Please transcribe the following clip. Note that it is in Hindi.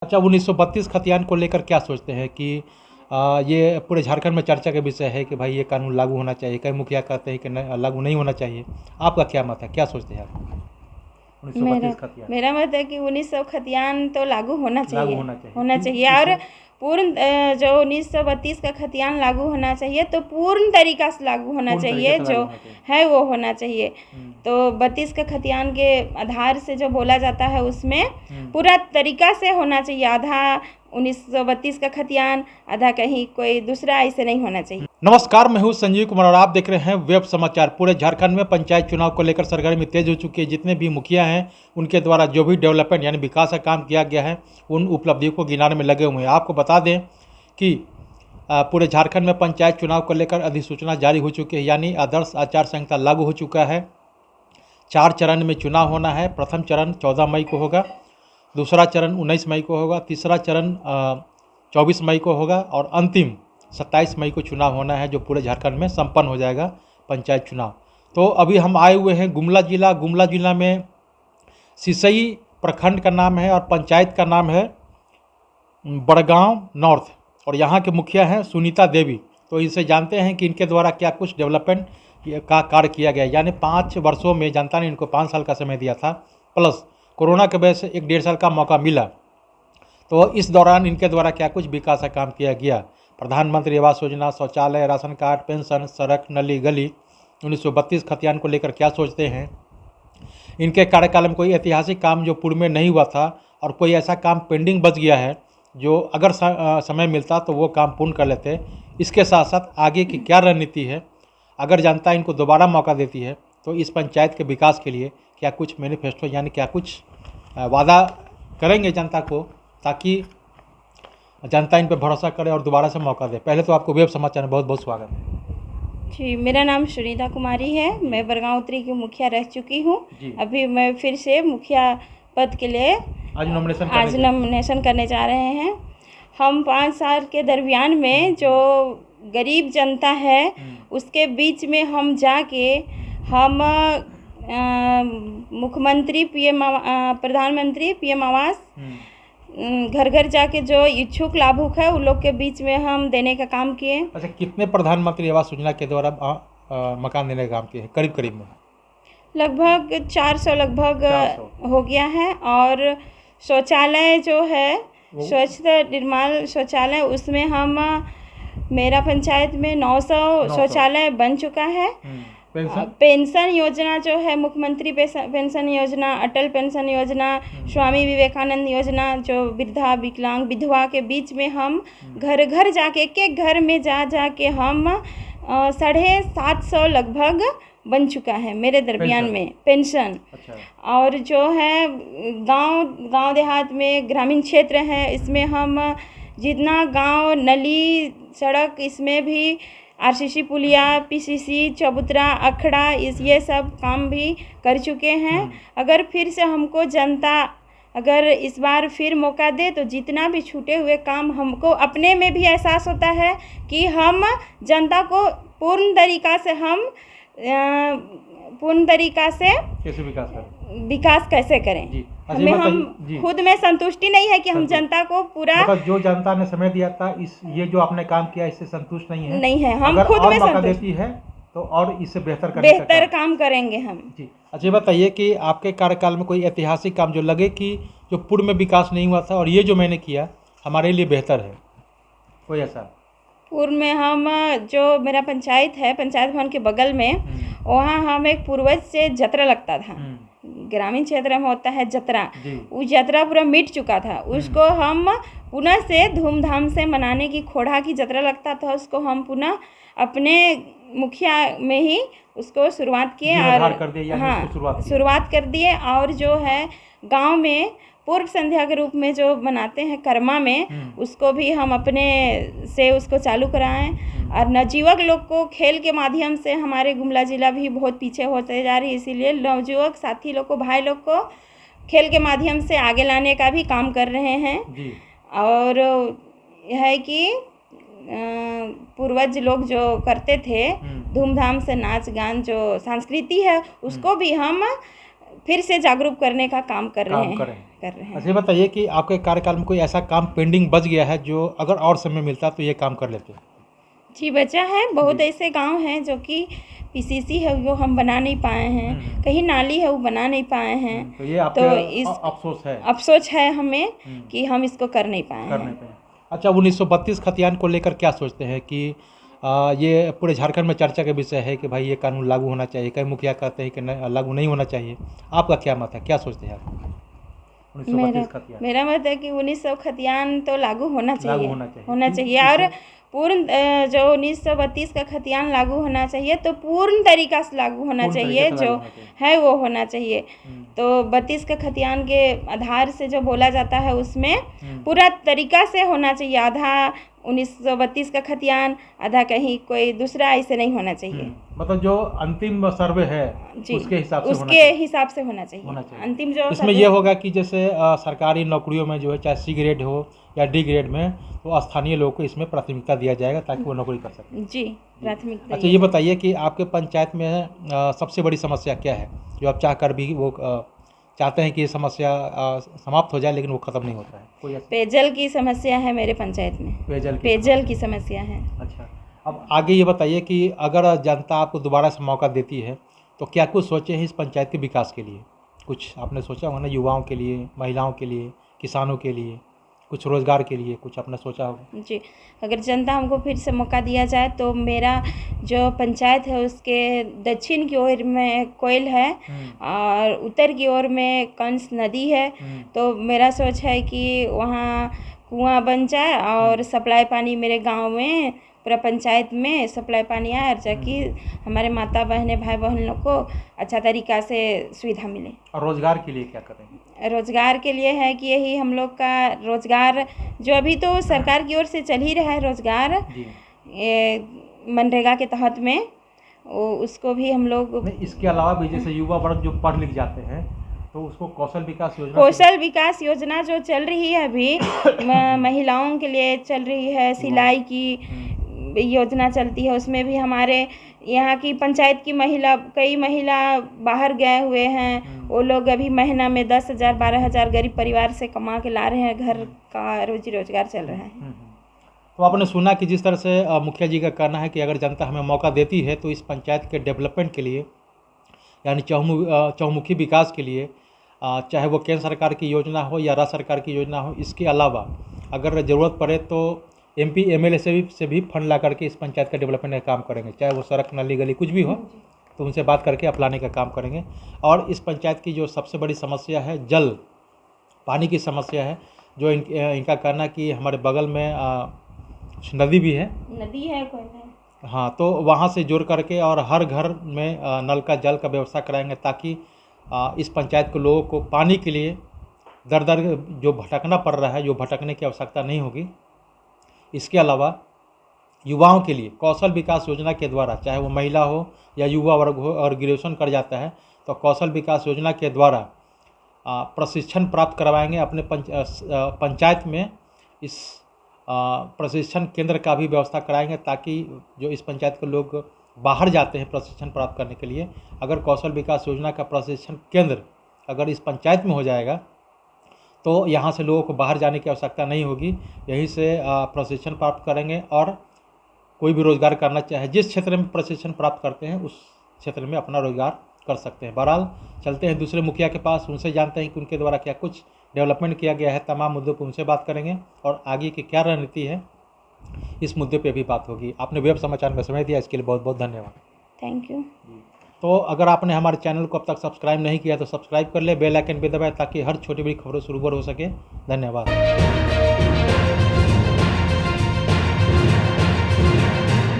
अच्छा, 1932 खतियान को लेकर क्या सोचते हैं कि ये पूरे झारखंड में चर्चा का विषय है कि भाई ये कानून लागू होना चाहिए, कई मुखिया कहते हैं कि लागू नहीं होना चाहिए। आपका क्या मत है, क्या सोचते हैं आप? मेरा 1932 खतियान मेरा मत है कि 1900 खतियान तो लागू लागू चाहिए होना चाहिए। होना चाहिए और पूर्ण जो 1932 का खतियान लागू होना चाहिए तो पूर्ण तरीका से लागू होना पूर्ण तरीके चाहिए, से जो लागू होना चाहिए। है वो होना चाहिए। हम्म, तो 32 का खतियान के आधार से जो बोला जाता है उसमें हम्म। पूरा तरीका से होना चाहिए। आधा 1932 का खतियान, आधा कहीं कोई दूसरा, ऐसे नहीं होना चाहिए। नमस्कार, मैं हूं संजीव कुमार और आप देख रहे हैं वेब समाचार। पूरे झारखंड में पंचायत चुनाव को लेकर सरगर्मी तेज हो चुकी है। जितने भी मुखिया हैं उनके द्वारा जो भी डेवलपमेंट यानी विकास का काम किया गया है उन उपलब्धियों को गिनाने में लगे हुए हैं। आपको बता दें कि पूरे झारखंड में पंचायत चुनाव को लेकर अधिसूचना जारी हो चुकी है, यानी आदर्श आचार संहिता लागू हो चुका है। 4 चरण में चुनाव होना है। प्रथम चरण 14 मई को होगा, दूसरा चरण 19 मई को होगा, तीसरा चरण 24 मई को होगा और अंतिम 27 मई को चुनाव होना है, जो पूरे झारखंड में संपन्न हो जाएगा पंचायत चुनाव। तो अभी हम आए हुए हैं गुमला जिला। गुमला जिला में सिसई प्रखंड का नाम है और पंचायत का नाम है बड़गांव नॉर्थ और यहाँ के मुखिया हैं सुनीता देवी। तो इनसे जानते हैं कि इनके द्वारा क्या कुछ डेवलपमेंट का कार्य किया गया। यानी 5 वर्षों में जनता ने इनको 5 साल का समय दिया था, प्लस कोरोना के वजह से 1-1.5 साल का मौका मिला। तो इस दौरान इनके द्वारा क्या कुछ विकास का काम किया गया। प्रधानमंत्री आवास योजना, शौचालय, राशन कार्ड, पेंशन, सड़क, नली गली, 1932 खतियान को लेकर क्या सोचते हैं। इनके कार्यकाल में कोई ऐतिहासिक काम जो पूर्व में नहीं हुआ था और कोई ऐसा काम पेंडिंग बच गया है जो अगर समय मिलता तो वो काम पूर्ण कर लेते। इसके साथ साथ आगे की क्या रणनीति है, अगर जनता इनको दोबारा मौका देती है तो इस पंचायत के विकास के लिए क्या कुछ मैनिफेस्टो यानी क्या कुछ वादा करेंगे जनता को, ताकि जनता इन पर भरोसा करे और दोबारा से मौका दे। पहले तो आपको वेब समाचार में बहुत बहुत स्वागत है। जी, मेरा नाम सुनीता कुमारी है। मैं बरगांव उत्तरी की मुखिया रह चुकी हूँ। अभी मैं फिर से मुखिया पद के लिए आज नॉमिनेशन करने जा रहे हैं। हम 5 साल के दरमियान में जो गरीब जनता है उसके बीच में हम जाके हम मुख्यमंत्री प्रधानमंत्री पीएम आवास घर घर जाके जो इच्छुक लाभुक है उन लोग के बीच में हम देने का काम किए। अच्छा, कितने प्रधानमंत्री आवास योजना के द्वारा मकान देने का काम किए हैं? करीब करीब में लगभग 400 लगभग 400 हो गया है। और शौचालय जो है, स्वच्छता निर्मल शौचालय, उसमें हम मेरा पंचायत में 900 शौचालय बन चुका है। पेंशन योजना जो है, मुख्यमंत्री पेंशन योजना, अटल पेंशन योजना, स्वामी विवेकानंद योजना, जो वृद्धा विकलांग विधवा के बीच में हम घर घर जाके एक घर में जा के हम 750 लगभग बन चुका है मेरे दरमियान में पेंशन। अच्छा। और जो है गांव देहात में ग्रामीण क्षेत्र है, इसमें हम जितना गांव नली सड़क, इसमें भी आरसीसी पुलिया, पीसीसी, चबूतरा, अखड़ा, ये सब काम भी कर चुके हैं। अगर फिर से हमको जनता अगर इस बार फिर मौका दे तो जितना भी छूटे हुए काम, हमको अपने में भी एहसास होता है कि हम जनता को पूर्ण तरीका से कैसे विकास कैसे करें। हमें हम खुद में संतुष्टि नहीं है कि हम जनता को पूरा, मतलब जो जनता ने समय दिया था, ये जो आपने काम किया इससे संतुष्ट नहीं है। हम अगर खुद और में मौका देती है तो और इससे बेहतर काम करेंगे हम। जी। अच्छा, बताइए कि आपके कार्यकाल में कोई ऐतिहासिक काम जो लगे कि जो पूर्व में विकास नहीं हुआ था और ये जो मैंने किया हमारे लिए बेहतर है, कोई ऐसा? पूर्व में हम जो मेरा पंचायत है, पंचायत भवन के बगल में, वहाँ हम एक पूर्वज से जतरा लगता था। ग्रामीण क्षेत्र में होता है जतरा, वो जतरा पूरा मिट चुका था। उसको हम पुनः से धूमधाम से मनाने की, खोड़ा की जतरा लगता था, उसको हम पुनः अपने मुखिया में ही उसको शुरुआत किए और शुरुआत कर दिए। और जो है गांव में पूर्व संध्या के रूप में जो मनाते हैं कर्मा में, उसको भी हम अपने से उसको चालू कराएं। और नवयुवक लोग को खेल के माध्यम से हमारे गुमला जिला भी बहुत पीछे होते जा रही है, इसीलिए नवयुवक साथी लोग को, भाई लोग को खेल के माध्यम से आगे लाने का भी काम कर रहे हैं। और यह है कि पूर्वज लोग जो करते थे धूमधाम से नाच गान, जो संस्कृति है, उसको भी हम फिर से जागरूक करने का काम कर रहे हैं। अच्छा ये बताइए कि आपके कार्यकाल में कोई ऐसा काम पेंडिंग बच गया है जो अगर और समय मिलता तो ये काम कर लेते? जी बचा है, बहुत ऐसे गांव हैं जो कि पीसीसी है वो हम बना नहीं पाए हैं, कहीं नाली है वो बना नहीं पाए हैं। तो ये आपका अफसोस है हमें कि हम इसको कर नहीं पाए हैं। अच्छा 1932 खतियान को लेकर क्या सोचते हैं कि ये पूरे झारखंड में चर्चा का विषय है कि भाई ये कानून लागू होना चाहिए, कई मुखिया कहते हैं कि लागू नहीं होना चाहिए, आपका क्या मत है, क्या सोचते हैं आप? 1932 खतियान। मेरा मत है कि 1900 खतियान तो लागू होना चाहिए और पूर्ण जो 1932 का खतियान लागू होना चाहिए तो पूर्ण तरीका से लागू होना चाहिए, जो है वो होना चाहिए। तो 32 का खतियान के आधार से जो बोला जाता है उसमें पूरा तरीका से होना चाहिए, आधा 1932 का खतियान आधा कहीं कोई दूसरा, ऐसे नहीं होना चाहिए। मतलब जो अंतिम सर्वे है उसके हिसाब से होना चाहिए। अंतिम जो इसमें ये होगा कि जैसे सरकारी नौकरियों में जो है चाहे सी ग्रेड हो या डी ग्रेड में, तो स्थानीय लोगों को इसमें प्राथमिकता दिया जाएगा ताकि वो नौकरी कर सकें। जी, प्राथमिकता। अच्छा ये बताइए कि आपके पंचायत में सबसे बड़ी समस्या क्या है जो आप चाहकर भी वो चाहते हैं कि ये समस्या समाप्त हो जाए लेकिन वो ख़त्म नहीं होता है? कोई पेयजल की समस्या है मेरे पंचायत में। पेयजल की समस्या है। अच्छा, अब आगे ये बताइए कि अगर जनता आपको दोबारा से मौका देती है तो क्या कुछ सोचे हैं इस पंचायत के विकास के लिए? कुछ आपने सोचा होगा ना, युवाओं के लिए, महिलाओं के लिए, किसानों के लिए, कुछ रोज़गार के लिए कुछ आपने सोचा होगा? जी, अगर जनता हमको फिर से मौका दिया जाए तो मेरा जो पंचायत है उसके दक्षिण की ओर में कोयल है और उत्तर की ओर में कंस नदी है। तो मेरा सोच है कि वहाँ कुआं बन जाए और सप्लाई पानी मेरे गांव में पूरा पंचायत में सप्लाई पानी आए और ताकि हमारे माता बहने भाई बहन लोग को अच्छा तरीक़ा से सुविधा मिले। और रोज़गार के लिए क्या करेंगे? रोज़गार के लिए है कि यही हम लोग का रोज़गार जो अभी तो सरकार की ओर से चल ही रहा है रोज़गार, मनरेगा के तहत में, उसको भी हम लोग। इसके अलावा भी जैसे युवा वर्ग जो पढ़ लिख जाते हैं तो उसको कौशल विकास योजना जो चल रही है अभी महिलाओं के लिए चल रही है, सिलाई की योजना चलती है, उसमें भी हमारे यहाँ की पंचायत की कई महिला बाहर गए हुए हैं, वो लोग अभी महीना में 10,000 12,000 गरीब परिवार से कमा के ला रहे हैं, घर का रोजी रोजगार चल रहा है। तो आपने सुना कि जिस तरह से मुखिया जी का कहना है कि अगर जनता हमें मौका देती है तो इस पंचायत के डेवलपमेंट के लिए यानी चहुमुखी विकास के लिए, चाहे वो केंद्र सरकार की योजना हो या राज्य सरकार की योजना हो, इसके अलावा अगर ज़रूरत पड़े तो MP MLA से भी फंड ला करके इस पंचायत का डेवलपमेंट का काम करेंगे, चाहे वो सड़क नाली गली कुछ भी हो तो उनसे बात करके अप्लाने का काम करेंगे। और इस पंचायत की जो सबसे बड़ी समस्या है पानी की समस्या है, जो इनका कहना कि हमारे बगल में नदी भी है हाँ, तो वहाँ से जोड़ करके और हर घर में नल का जल का व्यवस्था कराएंगे ताकि इस पंचायत के लोगों को पानी के लिए दर दर जो भटकना पड़ रहा है, जो भटकने की आवश्यकता नहीं होगी। इसके अलावा युवाओं के लिए कौशल विकास योजना के द्वारा, चाहे वो महिला हो या युवा वर्ग हो और ग्रेजुएशन कर जाता है, तो कौशल विकास योजना के द्वारा प्रशिक्षण प्राप्त करवाएंगे अपने पंचायत में। इस प्रशिक्षण केंद्र का भी व्यवस्था कराएंगे ताकि जो इस पंचायत के लोग बाहर जाते हैं प्रशिक्षण प्राप्त करने के लिए, अगर कौशल विकास योजना का प्रशिक्षण केंद्र अगर इस पंचायत में हो जाएगा तो यहाँ से लोगों को बाहर जाने की आवश्यकता नहीं होगी, यहीं से प्रशिक्षण प्राप्त करेंगे और कोई भी रोज़गार करना चाहे जिस क्षेत्र में प्रशिक्षण प्राप्त करते हैं उस क्षेत्र में अपना रोज़गार कर सकते हैं। बहरहाल चलते हैं दूसरे मुखिया के पास, उनसे जानते हैं कि उनके द्वारा क्या कुछ डेवलपमेंट किया गया है, तमाम मुद्दों पर उनसे बात करेंगे और आगे की क्या रणनीति है इस मुद्दे पे भी बात होगी। आपने वेब समाचार में समय दिया, इसके लिए बहुत बहुत धन्यवाद। Thank you. तो अगर आपने हमारे चैनल को अब तक सब्सक्राइब नहीं किया तो सब्सक्राइब कर ले, बेल आइकन भी दबाएं ताकि हर छोटी बड़ी खबरों से रूबरू हो सके। धन्यवाद।